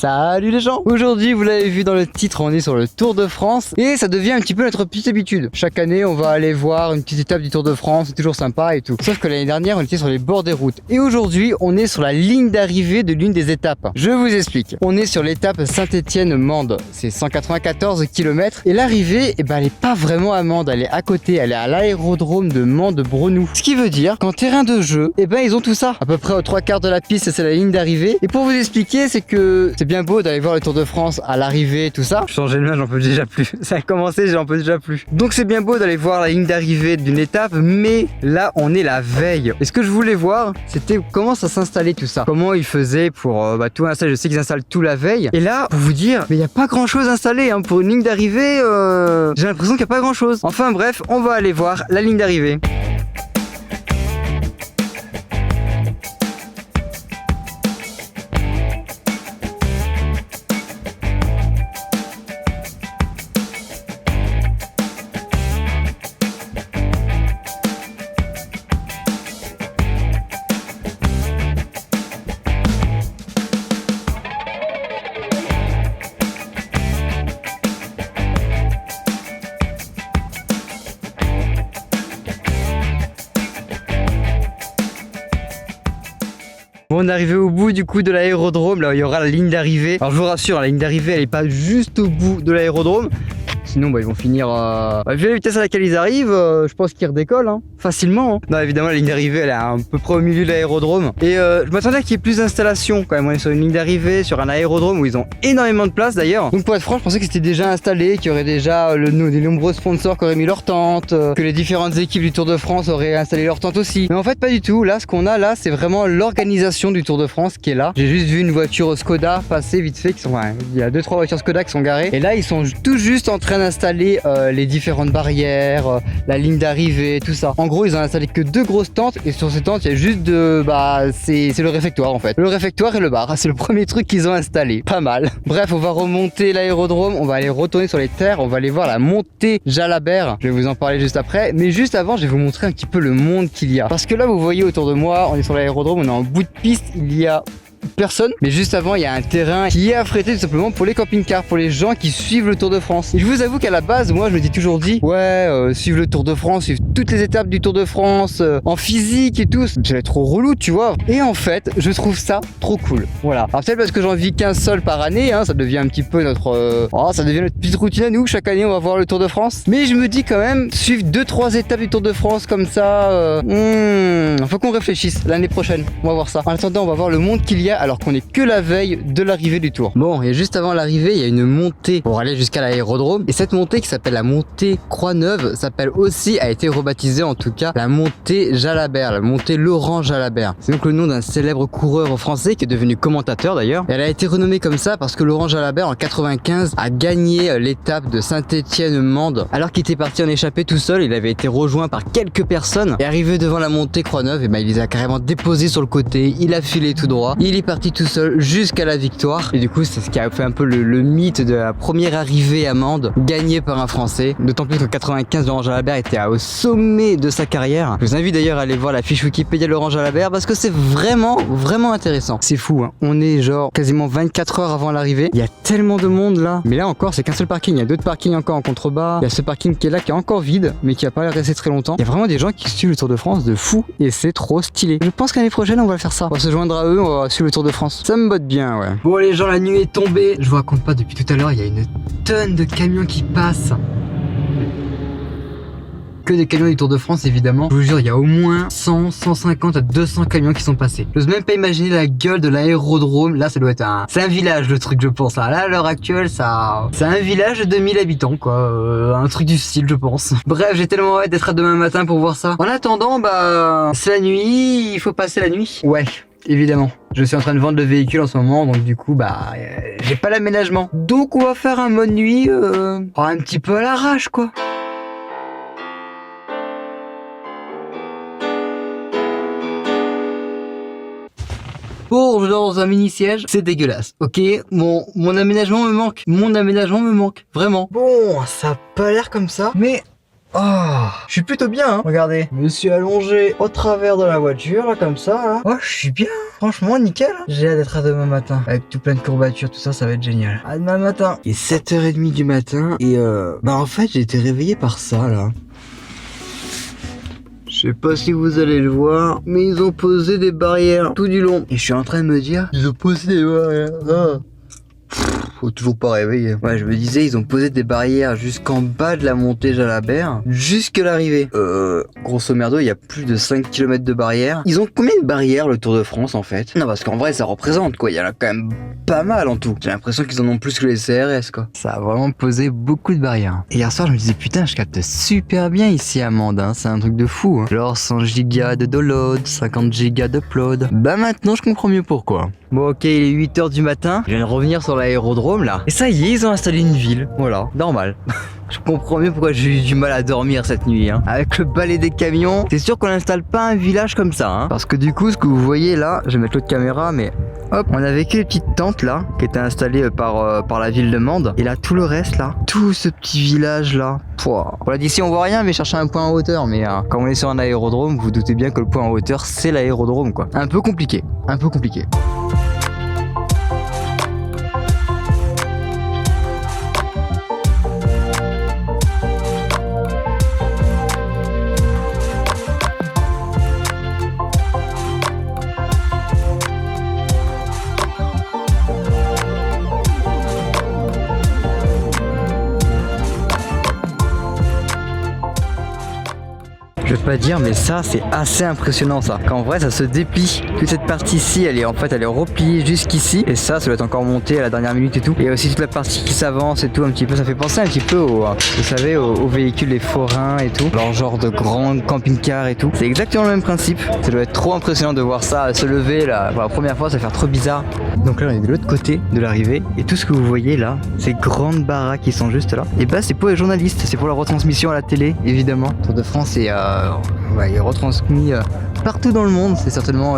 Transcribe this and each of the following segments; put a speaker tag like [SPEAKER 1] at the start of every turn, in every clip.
[SPEAKER 1] Salut les gens! Aujourd'hui, vous l'avez vu dans le titre, on est sur le Tour de France et ça devient un petit peu notre petite habitude. Chaque année, on va aller voir une petite étape du Tour de France, c'est toujours sympa et tout. Sauf que l'année dernière, on était sur les bords des routes et aujourd'hui, on est sur la ligne d'arrivée de l'une des étapes. Je vous explique. On est sur l'étape Saint-Étienne-Mende. C'est 194 km et l'arrivée, elle est pas vraiment à Mende, elle est à côté, elle est à l'aérodrome de Mende-Brenou. Ce qui veut dire qu'en terrain de jeu, ils ont tout ça. À peu près aux 3/4 de la piste, c'est la ligne d'arrivée. Et pour vous expliquer, c'est que c'est bien beau d'aller voir le Tour de France à l'arrivée, tout ça. Changer de main, j'en peux déjà plus. Ça a commencé, j'en peux déjà plus. Donc c'est bien beau d'aller voir la ligne d'arrivée d'une étape, mais là on est la veille. Et ce que je voulais voir, c'était comment ça s'installait tout ça. Comment ils faisaient pour tout installer. Je sais qu'ils installent tout la veille. Et là, pour vous dire, il n'y a pas grand chose installé. Pour une ligne d'arrivée, j'ai l'impression qu'il n'y a pas grand chose. Enfin bref, on va aller voir la ligne d'arrivée. Bon, on est arrivé au bout du coup de l'aérodrome, là où il y aura la ligne d'arrivée. Alors je vous rassure, la ligne d'arrivée elle est pas juste au bout de l'aérodrome. Sinon ils vont finir vu la vitesse à laquelle ils arrivent, je pense qu'ils redécollent facilement. Non, évidemment la ligne d'arrivée elle est à peu près au milieu de l'aérodrome. Et je m'attendais à qu'il y ait plus d'installations quand même. On est sur une ligne d'arrivée, sur un aérodrome où ils ont énormément de place d'ailleurs. Donc pour être franc, je pensais que c'était déjà installé, qu'il y aurait déjà les nombreux sponsors qui auraient mis leur tente, que les différentes équipes du Tour de France auraient installé leur tente aussi. Mais en fait pas du tout. Là ce qu'on a là, c'est vraiment l'organisation du Tour de France qui est là. J'ai juste vu une voiture Skoda passer vite fait, il y a 2-3 voitures Skoda qui sont garées. Et là ils sont tout juste en train d'installer les différentes barrières, la ligne d'arrivée, tout ça. En gros, ils ont installé que 2 grosses tentes et sur ces tentes, il y a juste c'est le réfectoire en fait. Le réfectoire et le bar, c'est le premier truc qu'ils ont installé. Pas mal. Bref, on va remonter l'aérodrome, on va aller retourner sur les terres, on va aller voir la montée Jalabert. Je vais vous en parler juste après, mais juste avant, je vais vous montrer un petit peu le monde qu'il y a. Parce que là, vous voyez autour de moi, on est sur l'aérodrome, on est en bout de piste, il y a personne, mais juste avant il y a un terrain qui est affrété tout simplement pour les camping-cars, pour les gens qui suivent le Tour de France. Et je vous avoue qu'à la base, moi je me dis toujours suivre le Tour de France, suivre toutes les étapes du Tour de France en physique et tout, c'est trop relou, tu vois. Et en fait, je trouve ça trop cool. Voilà. Alors peut-être parce que j'en vis qu'un seul par année, ça devient un petit peu notre petite routine à nous. Chaque année on va voir le Tour de France. Mais je me dis quand même, suivre 2-3 étapes du Tour de France comme ça, faut qu'on réfléchisse l'année prochaine. On va voir ça. En attendant, on va voir le monde qu'il y a alors qu'on est que la veille de l'arrivée du Tour. Bon, et juste avant l'arrivée, il y a une montée pour aller jusqu'à l'aérodrome. Et cette montée qui s'appelle la montée Croix-Neuve a été rebaptisée en tout cas la montée Jalabert, la montée Laurent Jalabert. C'est donc le nom d'un célèbre coureur français qui est devenu commentateur d'ailleurs. Et elle a été renommée comme ça parce que Laurent Jalabert en 95 a gagné l'étape de Saint-Étienne-Mende. Alors qu'il était parti en échappée tout seul, il avait été rejoint par quelques personnes et arrivé devant la montée Croix-Neuve, il les a carrément déposés sur le côté, il a filé tout droit, il est parti tout seul jusqu'à la victoire. Et du coup, c'est ce qui a fait un peu le mythe de la première arrivée à Mende, gagnée par un Français. D'autant plus qu'en 95, Laurent Jalabert était au sommet de sa carrière. Je vous invite d'ailleurs à aller voir la fiche Wikipédia de Laurent Jalabert parce que c'est vraiment intéressant. C'est fou, On est genre quasiment 24 heures avant l'arrivée. Il y a tellement de monde là. Mais là encore, c'est qu'un seul parking. Il y a d'autres parkings encore en contrebas. Il y a ce parking qui est là, qui est encore vide, mais qui va pas rester très longtemps. Il y a vraiment des gens qui suivent le Tour de France de fou et c'est trop stylé. Je pense qu'année prochaine, on va faire ça. On va se joindre à eux, on va suivre le Tour de France. Ça me botte bien, ouais. Bon les gens, la nuit est tombée. Je vous raconte pas, depuis tout à l'heure, il y a une tonne de camions qui passent. Que des camions du Tour de France évidemment. Je vous jure, il y a au moins 100, 150 à 200 camions qui sont passés. J'ose même pas imaginer la gueule de l'aérodrome. Là, ça doit être c'est un village le truc, je pense. Là, à l'heure actuelle, c'est un village de 2000 habitants, quoi. Un truc du style, je pense. Bref, j'ai tellement hâte d'être à demain matin pour voir ça. En attendant, c'est la nuit, il faut passer la nuit. Ouais. Évidemment, je suis en train de vendre le véhicule en ce moment, donc du coup, j'ai pas l'aménagement. Donc on va faire un mode nuit, un petit peu à l'arrache, quoi. Bon, je dors dans un mini-siège, c'est dégueulasse, ok. Mon aménagement me manque, vraiment. Bon, ça a pas l'air comme ça, mais Oh, je suis plutôt bien, hein. Regardez, je me suis allongé au travers de la voiture, là, comme ça, là. Oh, je suis bien, franchement, nickel. J'ai hâte d'être à demain matin. Avec tout plein de courbatures, tout ça, ça va être génial. À demain matin. Il est 7h30 du matin, et bah en fait, j'ai été réveillé par ça, là. Je sais pas si vous allez le voir, mais ils ont posé des barrières tout du long. Et je suis en train de me dire, ils ont posé des barrières. Ah. Faut toujours pas réveiller. Ouais, je me disais, ils ont posé des barrières jusqu'en bas de la montée Jalabert, jusqu'à l'arrivée. Grosso merdo, il y a plus de 5 km de barrières. Ils ont combien de barrières le Tour de France en fait? Non, parce qu'en vrai, ça représente quoi. Il y en a quand même pas mal en tout. J'ai l'impression qu'ils en ont plus que les CRS quoi. Ça a vraiment posé beaucoup de barrières. Et hier soir, je me disais, putain, je capte super bien ici à Mende, hein. C'est un truc de fou. Hein. Genre 100 gigas de download, 50 gigas d'upload. Bah maintenant, je comprends mieux pourquoi. Bon, ok, il est 8h du matin. Je viens de revenir sur l'aérodrome là. Et ça y est, ils ont installé une ville. Voilà, normal. Je comprends mieux pourquoi j'ai eu du mal à dormir cette nuit. Hein. Avec le balai des camions, c'est sûr qu'on n'installe pas un village comme ça. Hein. Parce que du coup, ce que vous voyez là, je vais mettre l'autre caméra, mais hop, on avait que les petites tentes là, qui étaient installées par la ville de Mende. Et là, tout le reste là, tout ce petit village là. Voilà, d'ici on voit rien, mais chercher un point en hauteur. Mais quand on est sur un aérodrome, vous vous doutez bien que le point en hauteur, c'est l'aérodrome quoi. Un peu compliqué, un peu compliqué. Je vais pas dire, mais ça c'est assez impressionnant ça. Qu'en vrai ça se déplie. Toute cette partie ici, elle est repliée jusqu'ici. Et ça doit être encore monté à la dernière minute et tout. Et aussi toute la partie qui s'avance et tout un petit peu. Ça fait penser un petit peu vous savez, aux véhicules des forains et tout. Leur genre de grands camping-cars et tout. C'est exactement le même principe. Ça doit être trop impressionnant de voir ça se lever là. Pour la première fois, ça va faire trop bizarre. Donc là on est de l'autre côté de l'arrivée. Et tout ce que vous voyez là, ces grandes baraques qui sont juste là, et bah c'est pour les journalistes. C'est pour la retransmission à la télé, évidemment. Tour de France et il est retransmis partout dans le monde. C'est certainement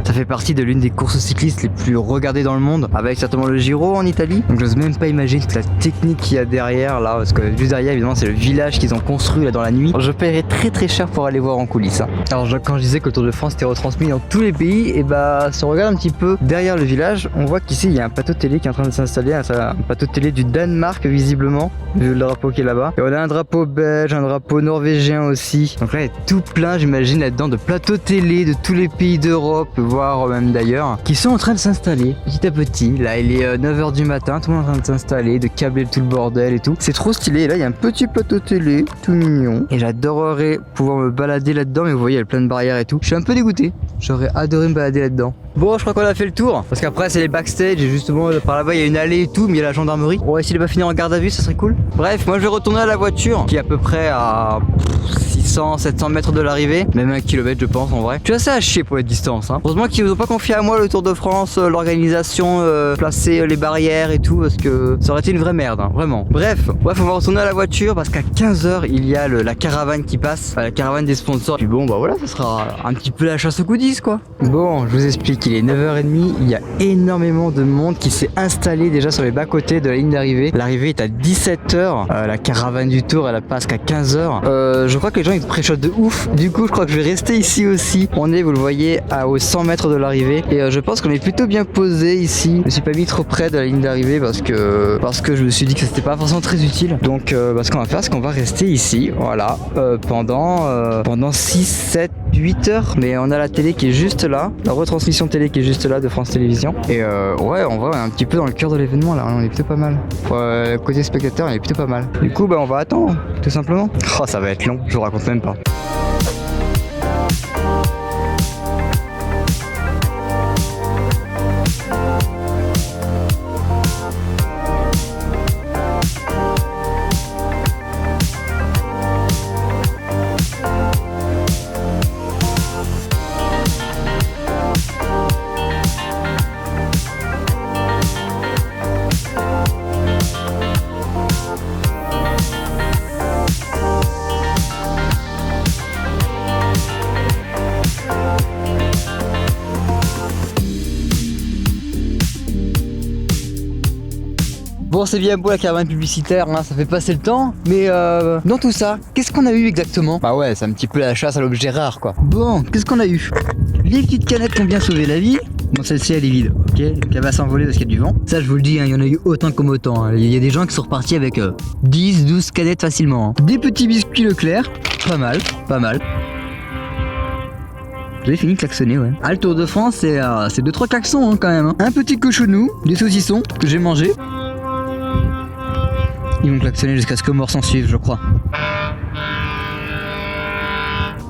[SPEAKER 1] ça fait partie de l'une des courses cyclistes les plus regardées dans le monde, avec certainement le Giro en Italie. Donc j'ose même pas imaginer toute la technique qu'il y a derrière là, parce que juste derrière évidemment c'est le village qu'ils ont construit là dans la nuit. Alors, je paierais très très cher pour aller voir en coulisses. Hein. Alors quand je disais que le Tour de France était retransmis dans tous les pays, et bah si on regarde un petit peu derrière le village, on voit qu'ici il y a un plateau de télé qui est en train de s'installer, un plateau de télé du Danemark visiblement, vu le drapeau qui est là-bas. Et on a un drapeau belge, un drapeau norvégien aussi. Donc là il y a tout plein, j'imagine là-dedans, de plateaux télé de tous les pays d'Europe, voire même d'ailleurs, qui sont en train de s'installer petit à petit. Là il est 9h du matin, tout le monde est en train de s'installer, de câbler tout le bordel et tout. C'est trop stylé. Et là il y a un petit plateau télé tout mignon, et j'adorerais pouvoir me balader là-dedans, mais vous voyez il y a plein de barrières et tout. Je suis un peu dégoûté, j'aurais adoré me balader là-dedans. Bon, je crois qu'on a fait le tour, parce qu'après c'est les backstage et justement par là-bas il y a une allée et tout, mais il y a la gendarmerie. On va essayer de pas finir en garde à vue, ça serait cool. Bref, moi je vais retourner à la voiture qui est à peu près à 600-700 mètres de l'arrivée, même 1 km je pense en vrai. Je suis assez à chier pour les distances. Hein. Heureusement qu'ils vous ont pas confié à moi le Tour de France, l'organisation, placer les barrières et tout, parce que ça aurait été une vraie merde, hein, vraiment. Bref, on va retourner à la voiture parce qu'à 15h il y a la caravane qui passe, la caravane des sponsors. Puis bon bah voilà, ça sera un petit peu la chasse aux goodies quoi. Bon, je vous explique, il est 9h30, il y a énormément de monde qui s'est installé déjà sur les bas-côtés de la ligne d'arrivée. L'arrivée est à 17h, la caravane du Tour elle passe qu'à 15h. Je crois que les gens ils préchotent de ouf. Du coup je crois que je vais rester ici aussi. On est, vous le voyez, aux 100 mètres de l'arrivée. Et je pense qu'on est plutôt bien posé ici. Je me suis pas mis trop près de la ligne d'arrivée parce que je me suis dit que c'était pas forcément très utile. Donc ce qu'on va faire, c'est qu'on va rester ici, voilà, pendant 6, 7, 8 heures. Mais on a la télé qui est juste là, la retransmission télé qui est juste là de France Télévisions. Et ouais, en vrai on est un petit peu dans le cœur de l'événement là, on est plutôt pas mal. Côté spectateur, on est plutôt pas mal. Du coup on va attendre, tout simplement. Oh, ça va être long, je vous raconte même pas. Bon, c'est bien beau la caravane publicitaire, hein, ça fait passer le temps, mais dans tout ça, qu'est-ce qu'on a eu exactement? Bah ouais, c'est un petit peu la chasse à l'objet rare, quoi. Bon, qu'est-ce qu'on a eu? Les petites canettes qui ont bien sauvé la vie. Bon, celle-ci elle est vide, ok? Donc elle va s'envoler parce qu'il y a du vent. Ça, je vous le dis, hein, il y en a eu autant comme autant. Hein. Il y a des gens qui sont repartis avec 10, 12 canettes facilement. Hein. Des petits biscuits Leclerc, pas mal, pas mal. J'avais fini de klaxonner, ouais. Ah, le Tour de France, c'est 2-3 klaxons hein, quand même. Hein. Un petit cochonou, des saucissons que j'ai mangé. Ils vont klaxonner jusqu'à ce que mort s'en suive, je crois.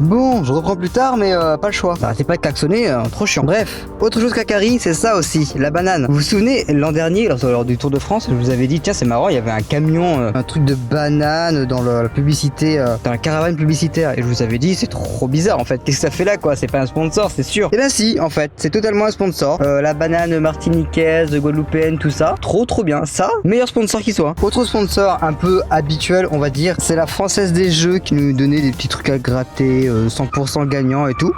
[SPEAKER 1] Bon, je reprends plus tard, mais pas le choix. Arrêtez pas de klaxonner, trop chiant. Bref, autre chose qu'Akari, c'est ça aussi, la banane. Vous vous souvenez, l'an dernier, lors du Tour de France, je vous avais dit, tiens, c'est marrant, il y avait un camion, un truc de banane dans la publicité, dans la caravane publicitaire. Et je vous avais dit, c'est trop bizarre en fait. Qu'est-ce que ça fait là, quoi? C'est pas un sponsor, c'est sûr. Et ben si, en fait, c'est totalement un sponsor. La banane martiniquaise, guadeloupéenne, tout ça. Trop bien. Ça, meilleur sponsor qui soit. Autre sponsor un peu habituel, on va dire, c'est la Française des Jeux qui nous donnait des petits trucs à gratter. 100% gagnant et tout.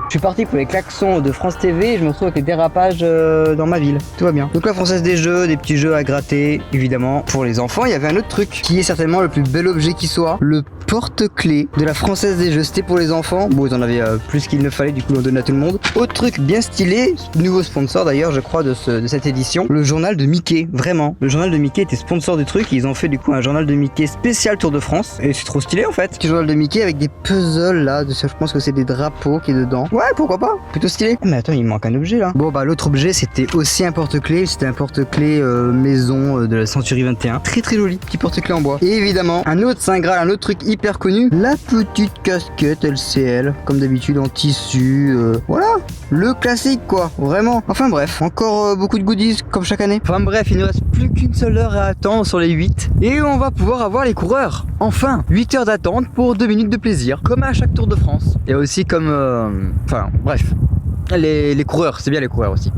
[SPEAKER 1] Je suis parti pour les klaxons de France TV et je me retrouve avec les dérapages dans ma ville. Tout va bien. Donc la Française des Jeux, des petits jeux à gratter, évidemment. Pour les enfants, il y avait un autre truc qui est certainement le plus bel objet qui soit. Le porte-clés de la Française des Jeux. C'était pour les enfants. Bon, ils en avaient plus qu'il ne fallait, du coup on donnait à tout le monde. Autre truc bien stylé, nouveau sponsor d'ailleurs, je crois, de cette édition. Le journal de Mickey, vraiment. Le journal de Mickey était sponsor du truc. Ils ont fait du coup un journal de Mickey spécial Tour de France. Et c'est trop stylé en fait. Petit journal de Mickey avec des puzzles là. Je pense que c'est des drapeaux qui est dedans. Ouais, pourquoi pas? Plutôt stylé. Mais attends, il manque un objet là. Bon, bah l'autre objet c'était aussi un porte-clés. C'était un porte-clés maison de la Century 21. Très joli. Petit porte-clés en bois. Et évidemment, un autre Saint Graal, un autre truc hyper connu. La petite casquette LCL. Comme d'habitude en tissu. Voilà. Le classique quoi. Vraiment. Enfin bref. Encore beaucoup de goodies comme chaque année. Enfin bref, il ne reste plus qu'une seule heure à attendre sur les 8. Et on va pouvoir avoir les coureurs. Enfin, 8 heures d'attente pour 2 minutes de plaisir. Comme à chaque Tour de France. Et aussi comme... Enfin, bref. Les coureurs, c'est bien les coureurs aussi.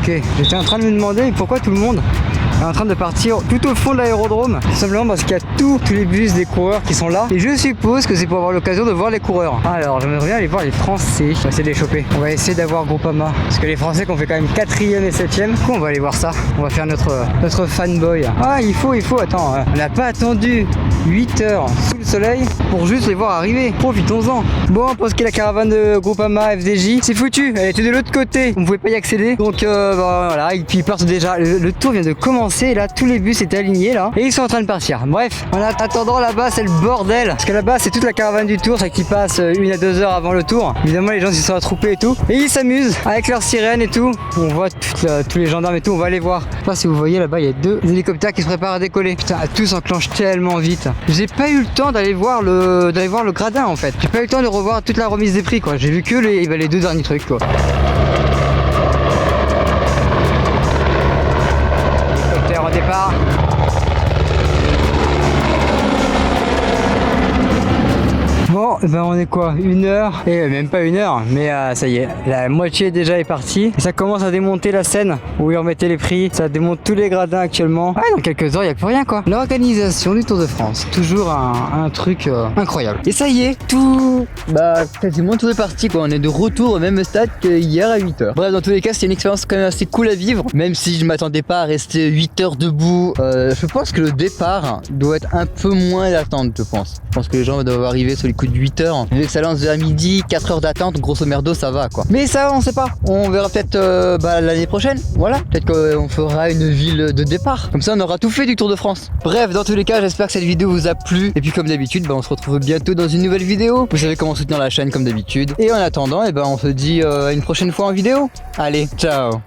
[SPEAKER 1] Ok, j'étais en train de me demander pourquoi tout le monde est en train de partir tout au fond de l'aérodrome. Tout simplement parce qu'il y a tous les bus des coureurs qui sont là. Et je suppose que c'est pour avoir l'occasion de voir les coureurs. Alors j'aimerais bien aller voir les Français. On va essayer de les choper. On va essayer d'avoir Groupama. Parce que les Français qu'on fait quand même 4e et 7e. Du coup on va aller voir ça. On va faire notre fanboy. Ah il faut, attends. On n'a pas attendu 8 heures sous le soleil pour juste les voir arriver. Profitons-en. Bon, pour ce qui est la caravane de Groupama FDJ, c'est foutu. Elle était de l'autre côté. On pouvait pas y accéder. Donc voilà. Et puis ils partent déjà. Le tour vient de commencer. Là, tous les bus étaient alignés là. Et ils sont en train de partir. Bref, en attendant là-bas, c'est le bordel. Parce que là-bas, c'est toute la caravane du tour. C'est qu'ils passent 1 à 2 heures avant le tour. Évidemment, les gens s'y sont attroupés et tout. Et ils s'amusent avec leurs sirènes et tout. On voit tous les gendarmes et tout. On va aller voir. Je sais pas si vous voyez là-bas, il y a 2 hélicoptères qui se préparent à décoller. Putain, tout s'enclenche tellement vite. J'ai pas eu le temps d'aller voir le gradin en fait. J'ai pas eu le temps de revoir toute la remise des prix quoi. J'ai vu que les 2 derniers trucs quoi. Hélicoptère au départ. Bon, ben on est quoi? 1 heure? Et même pas 1 heure, mais ça y est, la moitié déjà est partie. Et ça commence à démonter la scène où ils remettaient les prix. Ça démonte tous les gradins actuellement. Ouais, dans quelques heures, il n'y a plus rien quoi. L'organisation du Tour de France, toujours un truc incroyable. Et ça y est, quasiment tout est parti quoi. On est de retour au même stade qu'hier à 8 heures. Bref, dans tous les cas, c'est une expérience quand même assez cool à vivre. Même si je m'attendais pas à rester 8 heures debout. Je pense que le départ doit être un peu moins d'attente, je pense. Je pense que les gens doivent arriver sur les coups plus de 8 heures. Vu que ça lance vers midi, 4 heures d'attente, grosso merdo, ça va quoi. Mais ça, on sait pas. On verra peut-être l'année prochaine. Voilà. Peut-être qu'on fera une ville de départ. Comme ça, on aura tout fait du Tour de France. Bref, dans tous les cas, j'espère que cette vidéo vous a plu. Et puis, comme d'habitude, on se retrouve bientôt dans une nouvelle vidéo. Vous savez comment soutenir la chaîne comme d'habitude. Et en attendant, on se dit à une prochaine fois en vidéo. Allez, ciao.